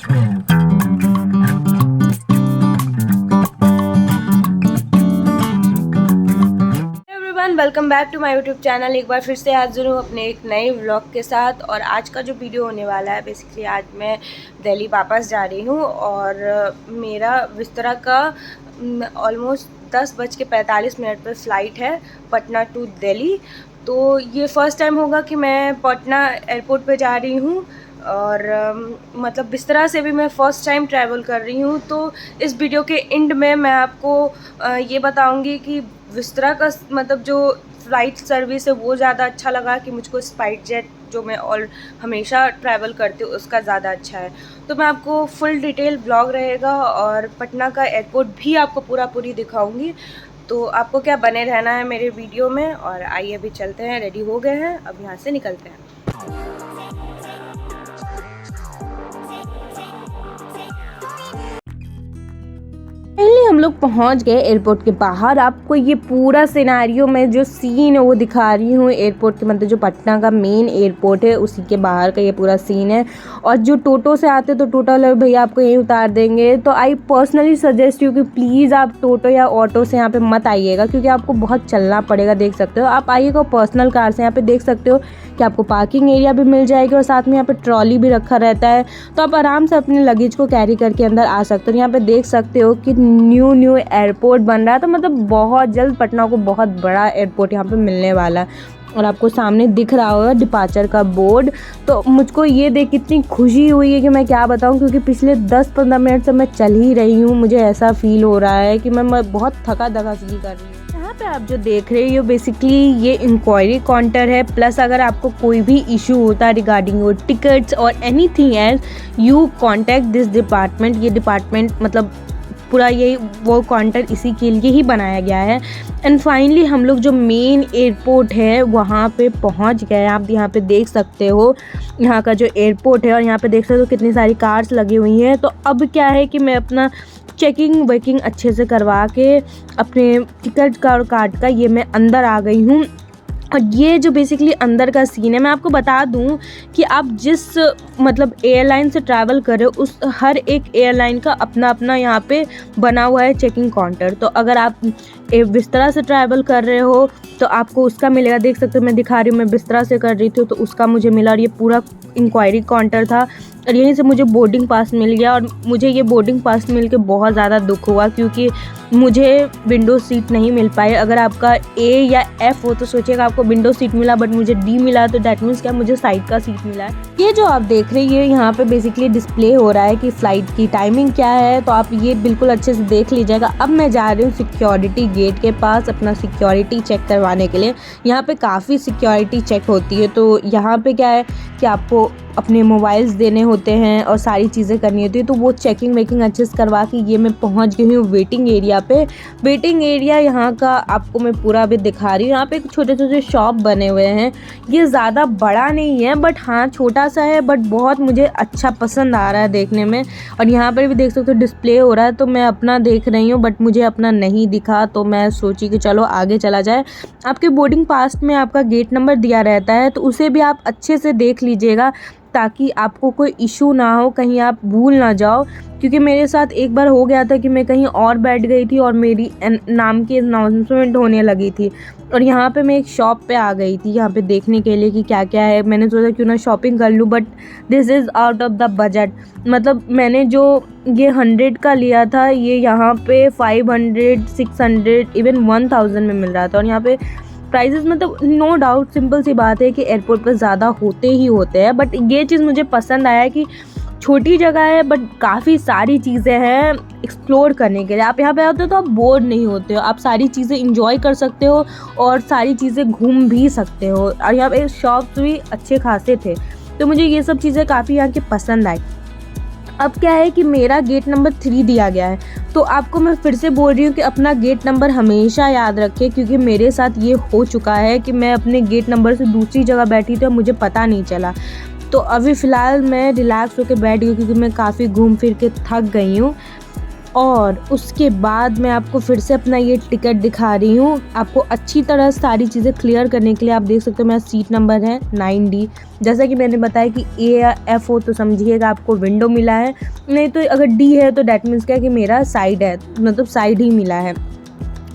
Everyone, welcome back to my YouTube channel. एक बार फिर से हाजिर हूँ अपने एक नए व्लॉग के साथ। और आज का जो वीडियो होने वाला है, बेसिकली आज मैं दिल्ली वापस जा रही हूँ और मेरा विस्तरा का ऑलमोस्ट 10:45 पर फ़्लाइट है पटना टू दिल्ली। तो ये फ़र्स्ट टाइम होगा कि मैं पटना एयरपोर्ट पे जा रही हूँ और मतलब बिस्तरा से भी मैं फ़र्स्ट टाइम ट्रैवल कर रही हूँ। तो इस वीडियो के एंड में मैं आपको ये बताऊँगी कि विस्तरा का मतलब जो फ़्लाइट सर्विस है वो ज़्यादा अच्छा लगा कि मुझको स्पाइस जेट जो मैं हमेशा ट्रैवल करती हूँ उसका ज़्यादा अच्छा है। तो मैं आपको फुल डिटेल ब्लॉग रहेगा और पटना का एयरपोर्ट भी आपको पूरी दिखाऊंगी। तो आपको क्या बने रहना है मेरे वीडियो में। और आइए अभी चलते हैं, रेडी हो गए हैं, अब यहाँ से निकलते हैं। फाइनली हम लोग पहुंच गए एयरपोर्ट के बाहर। आपको ये पूरा सिनेरियो में जो सीन है वो दिखा रही हूँ एयरपोर्ट के, मतलब जो पटना का मेन एयरपोर्ट है उसी के बाहर का ये पूरा सीन है। और जो टोटो से आते तो टोटो वाले भैया आपको यहीं उतार देंगे। तो आई पर्सनली सजेस्ट यू कि प्लीज़ आप टोटो या ऑटो से यहाँ पे मत आइएगा, क्योंकि आपको बहुत चलना पड़ेगा। देख सकते हो आप आइएगा पर्सनल कार से। यहाँ पे देख सकते हो कि आपको पार्किंग एरिया भी मिल जाएगी और साथ में यहाँ पे ट्रॉली भी रखा रहता है, तो आप आराम से अपने लगेज को कैरी करके अंदर आ सकते हो। यहाँ पे देख सकते हो कि न्यू एयरपोर्ट बन रहा है, तो मतलब बहुत जल्द पटना को बहुत बड़ा एयरपोर्ट यहाँ पे मिलने वाला है। और आपको सामने दिख रहा होगा डिपार्चर का बोर्ड। तो मुझको ये देख इतनी खुशी हुई है कि मैं क्या बताऊँ, क्योंकि पिछले 10-15 मिनट से मैं चल ही रही हूँ। मुझे ऐसा फील हो रहा है कि मैं बहुत थका फील कर रही हूँ। यहाँ पे आप जो देख रहे हो बेसिकली ये इंक्वायरी काउंटर है। प्लस अगर आपको कोई भी इशू होता है रिगार्डिंग योर टिकट्स और anything else, you contact this department. ये डिपार्टमेंट मतलब पूरा यही वो काउंटर इसी के लिए ही बनाया गया है। एंड फाइनली हम लोग जो मेन एयरपोर्ट है वहाँ पे पहुँच गए। आप यहाँ पे देख सकते हो यहाँ का जो एयरपोर्ट है, और यहाँ पे देख सकते हो कितनी सारी कार्स लगी हुई हैं। तो अब क्या है कि मैं अपना चेकिंग वेकिंग अच्छे से करवा के अपने टिकट का और कार्ड का ये मैं अंदर आ गई हूँ। और ये जो बेसिकली अंदर का सीन है, मैं आपको बता दूं कि आप जिस मतलब एयरलाइन से ट्रैवल कर रहे हो उस हर एक एयरलाइन का अपना अपना यहाँ पे बना हुआ है चेकिंग काउंटर। तो अगर आप बिस्तरा से ट्रैवल कर रहे हो तो आपको उसका मिलेगा। देख सकते हो मैं दिखा रही हूँ, मैं बिस्तरा से कर रही थी तो उसका मुझे मिला। और ये पूरा इंक्वायरी काउंटर था और यहीं से मुझे बोर्डिंग पास मिल गया। और मुझे ये बोर्डिंग पास मिल के बहुत ज़्यादा दुख हुआ, क्योंकि मुझे विंडो सीट नहीं मिल पाई। अगर आपका ए या एफ हो तो सोचिएगा आपको विंडो सीट मिला, बट मुझे डी मिला। तो डैट मीन्स क्या, मुझे साइड का सीट मिला है। ये जो आप देख रहे हैं यहाँ पे बेसिकली डिस्प्ले हो रहा है कि फ़्लाइट की टाइमिंग क्या है, तो आप ये बिल्कुल अच्छे से देख लीजिएगा। अब मैं जा रही हूँ सिक्योरिटी गेट के पास अपना सिक्योरिटी चेक करवाने के लिए। यहाँ पे काफ़ी सिक्योरिटी चेक होती है। तो यहाँ पे क्या है कि आपको अपने मोबाइल्स देने होते हैं और सारी चीज़ें करनी होती है। तो वो चेकिंग वेकिंग अच्छे से करवा के ये मैं पहुंच गई हूँ वेटिंग एरिया पे। वेटिंग एरिया यहाँ का आपको मैं पूरा भी दिखा रही हूँ। यहाँ पे छोटे छोटे शॉप बने हुए हैं। ये ज़्यादा बड़ा नहीं है, बट हाँ छोटा सा है, बट बहुत मुझे अच्छा पसंद आ रहा है देखने में। और यहाँ पर भी देख सकते हो डिस्प्ले हो रहा है, तो मैं अपना देख रही हूँ, बट मुझे अपना नहीं दिखा। तो मैं सोची कि चलो आगे चला जाए। आपके बोर्डिंग पास में आपका गेट नंबर दिया रहता है, तो उसे भी आप अच्छे से देख लीजिएगा ताकि आपको कोई इशू ना हो, कहीं आप भूल ना जाओ। क्योंकि मेरे साथ एक बार हो गया था कि मैं कहीं और बैठ गई थी और मेरी नाम की अनाउंसमेंट होने लगी थी। और यहाँ पे मैं एक शॉप पे आ गई थी यहाँ पे देखने के लिए कि क्या क्या है। मैंने सोचा क्यों ना शॉपिंग कर लूँ, but this is out of the budget. मतलब मैंने जो ये 100 का लिया था, ये यहाँ पे 500, 600 इवन 1000 में मिल रहा था। और यहाँ पे प्राइजेस मतलब नो डाउट सिंपल सी बात है कि एयरपोर्ट पर ज़्यादा होते ही होते हैं, बट ये चीज़ मुझे पसंद आया कि छोटी जगह है बट काफ़ी सारी चीज़ें हैं एक्सप्लोर करने के लिए। आप यहाँ पे आते हो तो आप बोर नहीं होते हो, आप सारी चीज़ें इंजॉय कर सकते हो और सारी चीज़ें घूम भी सकते हो। और यहाँ पे शॉप्स भी अच्छे खासे थे, तो मुझे ये सब चीज़ें काफ़ी यहाँ की पसंद आई। अब क्या है कि मेरा गेट नंबर 3 दिया गया है, तो आपको मैं फिर से बोल रही हूँ कि अपना गेट नंबर हमेशा याद रखें, क्योंकि मेरे साथ ये हो चुका है कि मैं अपने गेट नंबर से दूसरी जगह बैठी थी और मुझे पता नहीं चला। तो अभी फ़िलहाल मैं रिलैक्स होकर बैठ गई क्योंकि मैं काफ़ी घूम फिर के थक गई हूँ। और उसके बाद मैं आपको फिर से अपना ये टिकट दिखा रही हूँ, आपको अच्छी तरह सारी चीज़ें क्लियर करने के लिए। आप देख सकते हो मेरा सीट नंबर है 9D। जैसा कि मैंने बताया कि ए या एफ हो तो समझिएगा आपको विंडो मिला है, नहीं तो अगर डी है तो डैट मीन्स क्या है कि मेरा साइड है, मतलब साइड ही मिला है।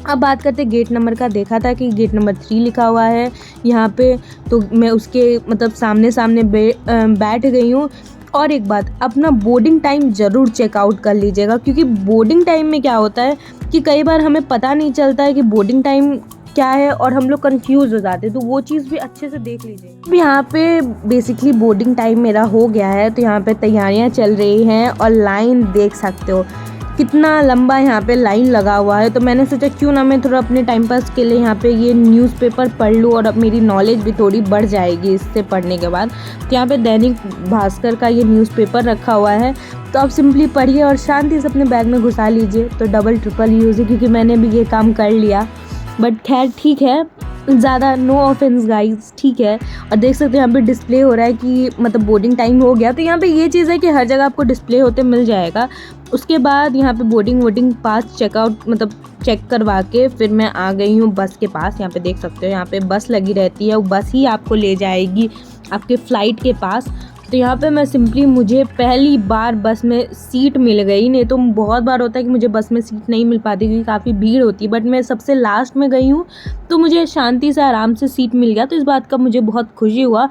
अब बात करते हैं गेट नंबर का। देखा था कि गेट नंबर 3 लिखा हुआ है यहाँ पे, तो मैं उसके मतलब सामने सामने बैठ गई हूँ। और एक बात, अपना बोर्डिंग टाइम ज़रूर चेकआउट कर लीजिएगा, क्योंकि बोर्डिंग टाइम में क्या होता है कि कई बार हमें पता नहीं चलता है कि बोर्डिंग टाइम क्या है और हम लोग कंफ्यूज हो जाते हैं, तो वो चीज़ भी अच्छे से देख लीजिए। अब यहाँ पे बेसिकली बोर्डिंग टाइम मेरा हो गया है, तो यहाँ पे तैयारियाँ चल रही हैं और लाइन देख सकते हो कितना लंबा यहाँ पे लाइन लगा हुआ है। तो मैंने सोचा क्यों ना मैं थोड़ा अपने टाइम पास के लिए यहाँ पे ये न्यूज़पेपर पढ़ लूँ और अब मेरी नॉलेज भी थोड़ी बढ़ जाएगी इससे पढ़ने के बाद। तो यहाँ पे दैनिक भास्कर का ये न्यूज़पेपर रखा हुआ है, तो आप सिंपली पढ़िए और शांति से अपने बैग में घुसा लीजिए। तो डबल ट्रिपल यूज़ है, क्योंकि मैंने भी ये काम कर लिया, बट खैर ठीक है, ज़्यादा नो ऑफेंस गाइस, ठीक है। और देख सकते हैं यहाँ पे डिस्प्ले हो रहा है कि मतलब बोर्डिंग टाइम हो गया। तो यहाँ पे ये चीज़ है कि हर जगह आपको डिस्प्ले होते मिल जाएगा। उसके बाद यहाँ पे बोर्डिंग पास चेकआउट मतलब चेक करवा के फिर मैं आ गई हूँ बस के पास। यहाँ पे देख सकते हो यहाँ पे बस लगी रहती है, वो बस ही आपको ले जाएगी आपके फ़्लाइट के पास। तो यहाँ पे मैं सिंपली, मुझे पहली बार बस में सीट मिल गई, नहीं तो बहुत बार होता है कि मुझे बस में सीट नहीं मिल पाती क्योंकि काफ़ी भीड़ होती है, बट मैं सबसे लास्ट में गई हूँ तो मुझे शांति से आराम से सीट मिल गया। तो इस बात का मुझे बहुत खुशी हुआ।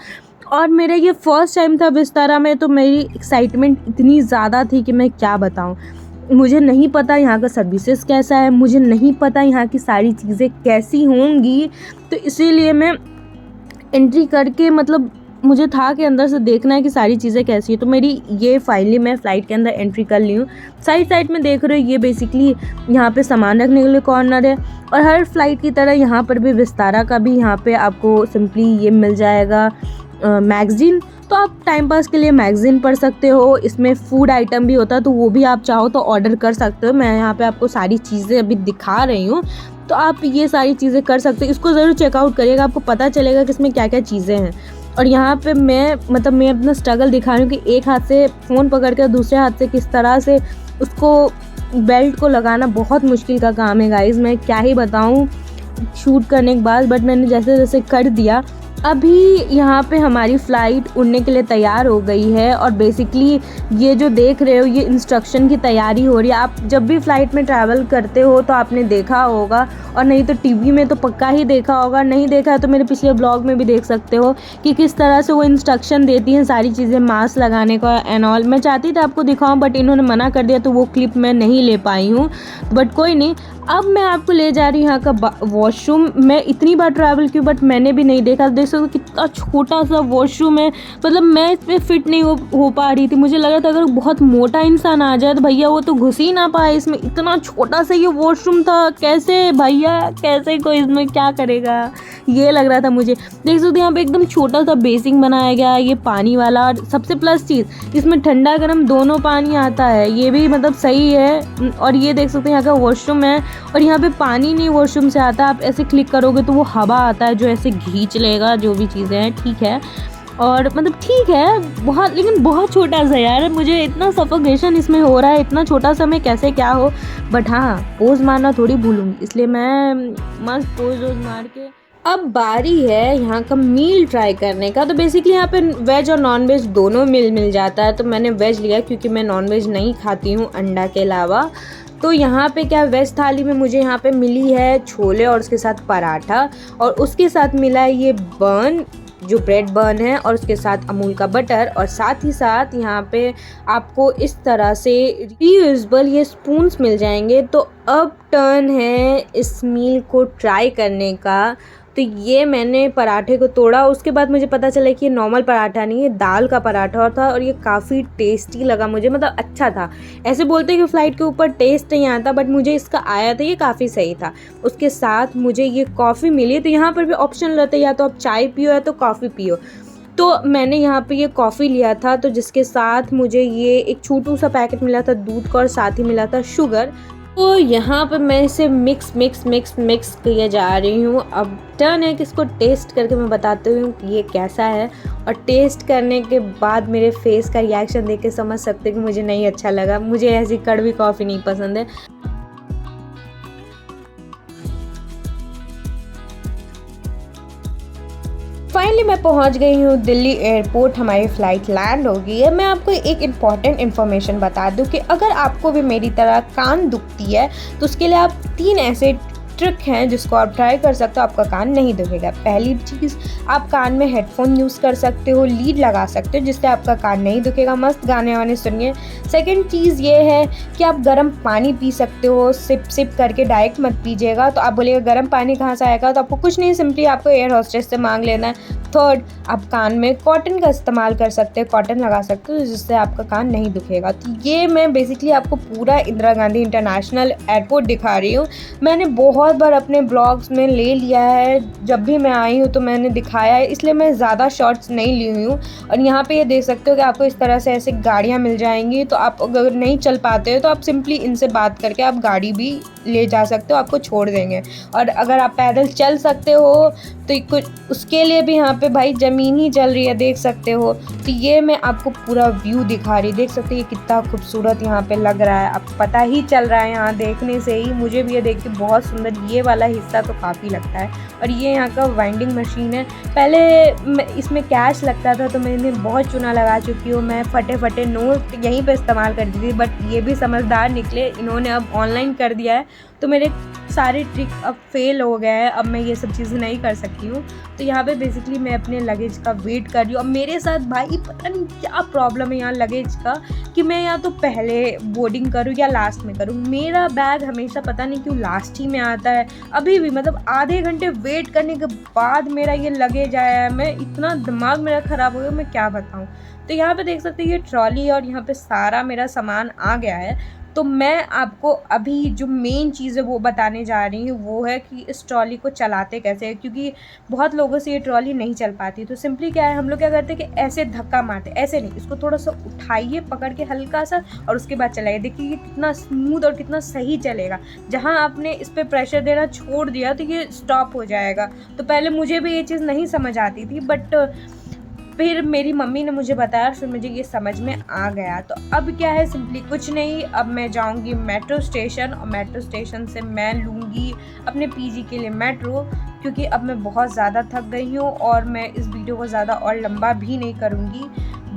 और मेरा ये फर्स्ट टाइम था विस्तारा में, तो मेरी एक्साइटमेंट इतनी ज़्यादा थी कि मैं क्या बताऊँ। मुझे नहीं पता यहाँ का सर्विसेज कैसा है, मुझे नहीं पता यहाँ की सारी चीज़ें कैसी होंगी, तो इसीलिए मैं एंट्री करके मतलब मुझे था कि अंदर से देखना है कि सारी चीज़ें कैसी है। तो मेरी ये फाइनली मैं फ़्लाइट के अंदर एंट्री कर ली हूँ। साइड में देख रहे हो ये बेसिकली यहाँ पे सामान रखने के लिए कॉर्नर है, और हर फ्लाइट की तरह यहाँ पर भी विस्तारा का भी यहाँ पे आपको सिंपली ये मिल जाएगा मैगज़ीन। तो आप टाइम पास के लिए मैगज़ीन पढ़ सकते हो। इसमें फूड आइटम भी होता है, तो वो भी आप चाहो तो ऑर्डर कर सकते हो। मैं यहाँ पे आपको सारी चीज़ें अभी दिखा रही हूँ, तो आप ये सारी चीज़ें कर सकते हो। इसको ज़रूर चेकआउट करिएगा, आपको पता चलेगा कि इसमें क्या क्या चीज़ें हैं। और यहाँ पे मैं अपना स्ट्रगल दिखा रही हूँ कि एक हाथ से फ़ोन पकड़ कर दूसरे हाथ से किस तरह से उसको बेल्ट को लगाना बहुत मुश्किल का काम है गाइज़। मैं क्या ही बताऊँ शूट करने के बाद, बट मैंने जैसे जैसे कर दिया। अभी यहाँ पे हमारी फ़्लाइट उड़ने के लिए तैयार हो गई है, और बेसिकली ये जो देख रहे हो ये इंस्ट्रक्शन की तैयारी हो रही है। आप जब भी फ़्लाइट में ट्रैवल करते हो तो आपने देखा होगा, और नहीं तो टीवी में तो पक्का ही देखा होगा, नहीं देखा है तो मेरे पिछले ब्लॉग में भी देख सकते हो कि किस तरह से वो इंस्ट्रक्शन देती हैं सारी चीज़ें, मास्क लगाने का एंड ऑल। मैं चाहती थी आपको दिखाऊँ, बट इन्होंने मना कर दिया, तो वो क्लिप मैं नहीं ले पाई हूँ, बट कोई नहीं। अब मैं आपको ले जा रही हूँ यहाँ का वॉशरूम। मैं इतनी बार ट्रैवल की बट मैंने भी नहीं देखा। देख सकते हो कितना छोटा सा वॉशरूम है, मतलब मैं इसमें फिट नहीं हो पा रही थी। मुझे लगा था अगर बहुत मोटा इंसान आ जाए तो भैया वो तो घुस ही ना पाए इसमें, इतना छोटा सा ये वॉशरूम था। कैसे भैया, कैसे कोई इसमें क्या करेगा, ये लग रहा था मुझे। देख सकते हो यहाँ पे एकदम छोटा सा बेसिन बनाया गया है, ये पानी वाला। और सबसे प्लस चीज़, इसमें ठंडा गर्म दोनों पानी आता है, ये भी मतलब सही है। और ये देख सकते हैं यहाँ का वॉशरूम है, और यहाँ पे पानी नहीं वॉशरूम से आता, आप ऐसे क्लिक करोगे तो वो हवा आता है जो ऐसे खींच लेगा जो भी चीज़ें हैं, ठीक है। और मतलब ठीक है बहुत, लेकिन बहुत छोटा सा यार, मुझे इतना सफोकेशन इसमें हो रहा है, इतना छोटा सा मैं कैसे क्या हो। बट हाँ, पोज मारना थोड़ी भूलूंगी, इसलिए मैं मस्त पोज मार के। अब बारी है यहाँ का मील ट्राई करने का। तो बेसिकली यहाँ पे वेज और नॉन वेज दोनों मिल जाता है, तो मैंने वेज लिया क्योंकि मैं नॉन वेज नहीं खाती हूँ अंडा के अलावा। तो यहाँ पे क्या, वेज थाली में मुझे यहाँ पे मिली है छोले और उसके साथ पराठा, और उसके साथ मिला है ये बन, जो ब्रेड बन है, और उसके साथ अमूल का बटर। और साथ ही साथ यहाँ पे आपको इस तरह से रीयूजेबल ये स्पून्स मिल जाएंगे। तो अब टर्न है इस मील को ट्राई करने का। तो ये मैंने पराठे को तोड़ा, उसके बाद मुझे पता चला कि ये नॉर्मल पराठा नहीं है, दाल का पराठा था, और ये काफ़ी टेस्टी लगा मुझे, मतलब अच्छा था। ऐसे बोलते हैं कि फ़्लाइट के ऊपर टेस्ट नहीं आता, बट मुझे इसका आया था, ये काफ़ी सही था। उसके साथ मुझे ये कॉफ़ी मिली। तो यहाँ पर भी ऑप्शन रहता है, या तो आप चाय पियो या तो कॉफ़ी पियो। तो मैंने यहाँ पे ये कॉफ़ी लिया था, तो जिसके साथ मुझे ये एक छोटू सा पैकेट मिला था दूध का, और साथ ही मिला था शुगर। तो यहाँ पर मैं इसे मिक्स किए जा रही हूँ। अब टर्न है कि इसको टेस्ट करके मैं बताती हूँ कि ये कैसा है, और टेस्ट करने के बाद मेरे फेस का रिएक्शन देख के समझ सकते हैं कि मुझे नहीं अच्छा लगा। मुझे ऐसी कड़वी कॉफ़ी नहीं पसंद है। फाइनली मैं पहुंच गई हूँ दिल्ली एयरपोर्ट। हमारी फ़्लाइट लैंड हो गई है। मैं आपको एक इम्पॉर्टेंट इन्फॉर्मेशन बता दूँ कि अगर आपको भी मेरी तरह कान दुखती है तो उसके लिए आप 3 ऐसे ट्रिक हैं जिसको आप ट्राई कर सकते हो, आपका कान नहीं दुखेगा। पहली चीज़, आप कान में हेडफोन यूज़ कर सकते हो, लीड लगा सकते हो जिससे आपका कान नहीं दुखेगा। मस्त गाने वाने सुनिए। सेकंड चीज़ ये है कि आप गर्म पानी पी सकते हो, सिप करके डायरेक्ट मत पीजिएगा। तो आप बोलिएगा गर्म पानी कहाँ से आएगा, तो आपको कुछ नहीं, सिंपली आपको एयर होस्टेस से मांग लेना है। थर्ड, आप कान में कॉटन का इस्तेमाल कर सकते हो, कॉटन लगा सकते हो जिससे आपका कान नहीं दुखेगा। तो ये मैं बेसिकली आपको पूरा इंदिरा गांधी इंटरनेशनल एयरपोर्ट दिखा रही हूँ। मैंने बहुत बार अपने ब्लॉग्स में ले लिया है, जब भी मैं आई हूँ तो मैंने दिखाया है, इसलिए मैं ज़्यादा शॉट्स नहीं ली हुई हूँ। और यहाँ पे ये देख सकते हो कि आपको इस तरह से ऐसे गाड़ियाँ मिल जाएंगी। तो आप अगर नहीं चल पाते हो तो आप सिंपली इनसे बात करके आप गाड़ी भी ले जा सकते हो, आपको छोड़ देंगे। और अगर आप पैदल चल सकते हो तो कुछ उसके लिए भी यहाँ पे भाई ज़मीन ही चल रही है, देख सकते हो। तो ये मैं आपको पूरा व्यू दिखा रही, देख सकते हो ये कितना खूबसूरत यहाँ पे लग रहा है। आपको पता ही चल रहा है यहाँ देखने से ही, मुझे भी ये देख के बहुत सुंदर ये वाला हिस्सा तो काफ़ी लगता है। और ये यहाँ का वाइंडिंग मशीन है। पहले इसमें कैश लगता था तो मैंने बहुत चूना लगा चुकी हूँ, मैं फटे नोट यहीं पर इस्तेमाल करती थी। बट ये भी समझदार निकले, इन्होंने अब ऑनलाइन कर दिया है तो मेरे सारे ट्रिक अब फेल हो गए हैं। अब मैं ये सब चीज़ें नहीं कर सकती हूँ। तो यहाँ पे बेसिकली मैं अपने लगेज का वेट कर रही हूँ। अब मेरे साथ भाई पता नहीं क्या प्रॉब्लम है यहाँ लगेज का, कि मैं या तो पहले बोर्डिंग करूँ या लास्ट में करूँ। मेरा बैग हमेशा पता नहीं क्यों लास्ट ही में आता है। अभी भी मतलब आधे घंटे वेट करने के बाद मेरा ये लगेज आया है। मैं इतना दिमाग मेरा ख़राब हो गया, मैं क्या बताऊँ। तो यहाँ पे देख सकते हैं ये ट्रॉली और यहाँ पे सारा मेरा सामान आ गया है। तो मैं आपको अभी जो मेन चीज़ है वो बताने जा रही हूँ, वो है कि इस ट्रॉली को चलाते कैसे है, क्योंकि बहुत लोगों से ये ट्रॉली नहीं चल पाती। तो सिंपली क्या है, हम लोग क्या करते हैं कि ऐसे धक्का मारते, ऐसे नहीं, इसको थोड़ा सा उठाइए पकड़ के हल्का सा और उसके बाद चलाइए। देखिए ये कितना स्मूथ और कितना सही चलेगा। जहाँ आपने इस पर प्रेशर देना छोड़ दिया तो ये स्टॉप हो जाएगा। तो पहले मुझे भी ये चीज़ नहीं समझ आती थी, बट फिर मेरी मम्मी ने मुझे बताया, फिर मुझे ये समझ में आ गया। तो अब क्या है, सिंपली कुछ नहीं, अब मैं जाऊंगी मेट्रो स्टेशन और मेट्रो स्टेशन से मैं लूँगी अपने पीजी के लिए मेट्रो, क्योंकि अब मैं बहुत ज़्यादा थक गई हूँ और मैं इस वीडियो को ज़्यादा और लंबा भी नहीं करूँगी।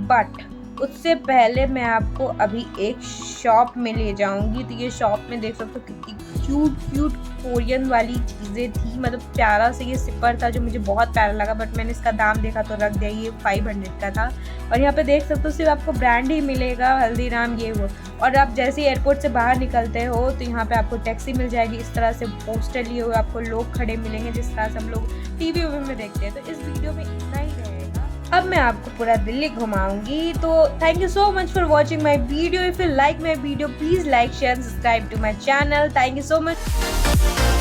बट उससे पहले मैं आपको अभी एक शॉप में ले जाऊंगी। तो ये शॉप में देख सकते हो कितनी क्यूट कोरियन वाली चीज़ें थी, मतलब प्यारा से ये सिपर था जो मुझे बहुत प्यारा लगा। बट मैंने इसका दाम देखा तो रख दिया, ये 500 का था। और यहाँ पे देख सकते हो सिर्फ आपको ब्रांड ही मिलेगा, हल्दीराम ये वो। और आप जैसे ही एयरपोर्ट से बाहर निकलते हो तो यहाँ पे आपको टैक्सी मिल जाएगी। इस तरह से पोस्टर लिए हुए आपको लोग खड़े मिलेंगे, जिस तरह से हम लोग टीवी में देखते हैं। तो इस वीडियो में इतना ही रहेगा। अब मैं आपको पूरा दिल्ली घुमाऊंगी। तो thank you so much for watching my video. If you like my video please like share subscribe to my channel. Thank you so much.